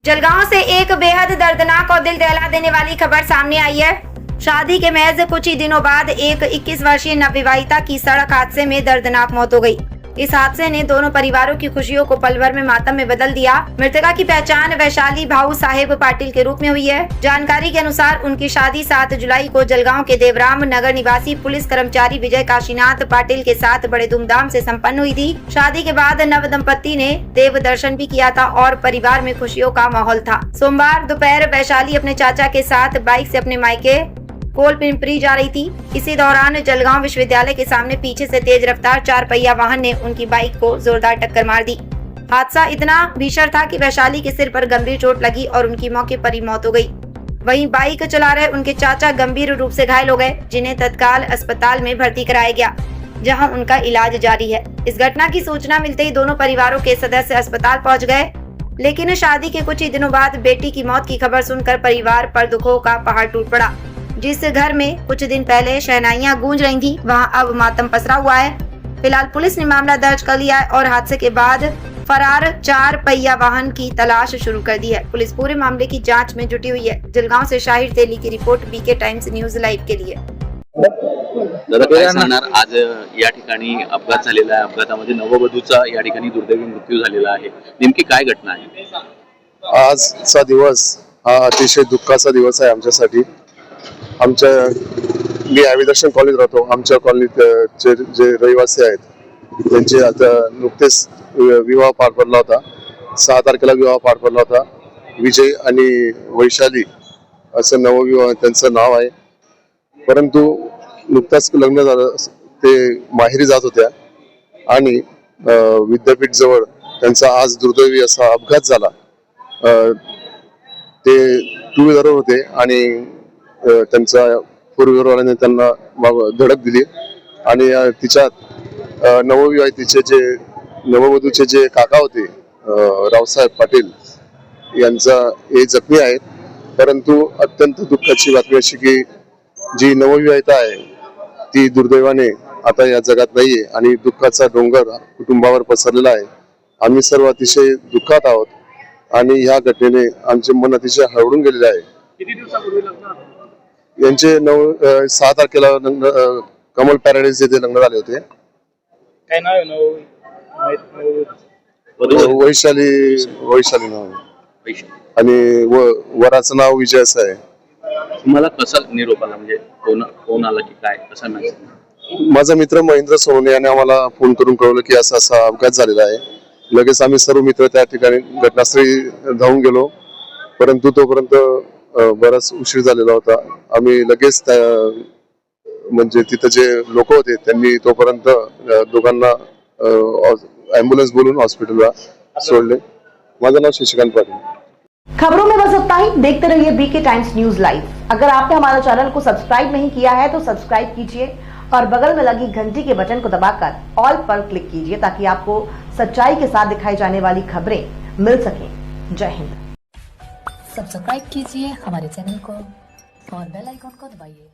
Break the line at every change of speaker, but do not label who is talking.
जलगांव से एक बेहद दर्दनाक और दिल दहला देने वाली खबर सामने आई है। शादी के महज कुछ ही दिनों बाद एक 21 वर्षीय नवविवाहिता की सड़क हादसे में दर्दनाक मौत हो गई। इस हादसे ने दोनों परिवारों की खुशियों को पल भर में मातम में बदल दिया। मृतका की पहचान वैशाली भाऊ साहेब पाटिल के रूप में हुई है। जानकारी के अनुसार उनकी शादी 7 जुलाई को जलगांव के देवराम नगर निवासी पुलिस कर्मचारी विजय काशीनाथ पाटिल के साथ बड़े धूमधाम से संपन्न हुई थी। शादी के बाद नव दंपति ने देव दर्शन भी किया था और परिवार में खुशियों का माहौल था। सोमवार दोपहर वैशाली अपने चाचा के साथ बाइक से अपने मायके कोल पिंपरी जा रही थी। इसी दौरान जलगांव विश्वविद्यालय के सामने पीछे से तेज रफ्तार 4 पहिया वाहन ने उनकी बाइक को जोरदार टक्कर मार दी। हादसा इतना भीषण था कि वैशाली के सिर पर गंभीर चोट लगी और उनकी मौके पर ही मौत हो गई। वहीं बाइक चला रहे उनके चाचा गंभीर रूप से घायल हो गए, जिन्हें तत्काल अस्पताल में भर्ती कराया गया, जहां उनका इलाज जारी है। इस घटना की सूचना मिलते ही दोनों परिवारों के सदस्य अस्पताल पहुंच गए, लेकिन शादी के कुछ ही दिनों बाद बेटी की मौत की खबर सुनकर परिवार पर दुखों का पहाड़ टूट पड़ा। जिस घर में कुछ दिन पहले शहनाइयां गूंज रही थी, वहां अब मातम पसरा हुआ है। फिलहाल पुलिस ने मामला दर्ज कर लिया है और हादसे के बाद फरार 4 पहिया वाहन की तलाश शुरू कर दी है। पुलिस पूरे मामले की जांच में जुटी हुई है। जलगांव से शाहिर तेली की report, BK Times news live के लिए।
दादा काय सांगणार, आज या ठिकाणी अपघात झालेला आहे, अपघातामध्ये नववधूचा या ठिकाणी दुर्दैवी मृत्यू झालेला आहे, नेमकी काय घटना आहे?
आजचा दिवस हा अतिशय दुःखाचा दिवस आहे आमच्यासाठी। मी आविदर्शन कॉलनीत राहतो। आमच्या कॉलनीत जे रहिवासी आहेत त्यांचे आता नुकतेच विवाह पार पडला होता। 6 तारखेला विवाह पार पडला होता। विजय आणि वैशाली असं नवविवाह त्यांचं नाव आहे, परंतु नुकताच लग्न झालं, ते माहेरी जात होत्या आणि विद्यापीठ जवळ त्यांचा आज दुर्दैवी असा अपघात झाला। ते 2 व्हीलर होते आणि त्यांचा 4 व्हीलरवाल्याने त्यांना धडक दिली आणि तिच्यात नववधूचे जे काका होते रावसाहेब पाटील यांचा हे जखमी आहेत। परंतु अत्यंत दुःखाची बातमी अशी की जी नवविवाहिता आहे ती दुर्दैवाने आता या जगात नाहीये आणि दुःखाचा डोंगर कुटुंबावर पसरलेला आहे। आम्ही सर्व अतिशय दुःखात आहोत आणि ह्या घटनेने आमचे मन अतिशय हळवून गेलेले आहे।
किती दिवसापूर्वी लग्न
यांचे 6 तारखेला कमल पॅराडाइज येथे लग्न झाले होते।
काय नाव आहे?
वैशाली नाव आहे आणि वराचं नाव विजय असं आहे।
तुम्हाला कसा निरोप आला, म्हणजे फोन आला की काय, कसा मेसेज?
माझा मित्र महेंद्र सोनवणे याने आम्हाला फोन करून कळवलं की असा अपघात झालेला आहे। लगेच आम्ही सर्व मित्र त्या ठिकाणी घटनास्थळी धावून गेलो, परंतु तोपर्यंत बराच उशीर झालेला होता। आम्ही लगेच म्हणजे तिथे जे लोक होते त्यांनी तोपर्यंत दोघांना एम्बुलेंस बोलून हॉस्पिटलला सोडले। माझं नाव शशिकांत पाटील।
खबरों में बस उतना ही। देखते रहिए बीके टाइम्स न्यूज लाइव। अगर आपने हमारे चैनल को सब्सक्राइब नहीं किया है तो सब्सक्राइब कीजिए और बगल में लगी घंटी के बटन को दबाकर ऑल पर क्लिक कीजिए, ताकि आपको सच्चाई के साथ दिखाई जाने वाली खबरें मिल सकें। जय हिंद।
सब्सक्राइब कीजिए हमारे चैनल को और बेल आइकॉन को दबाइए।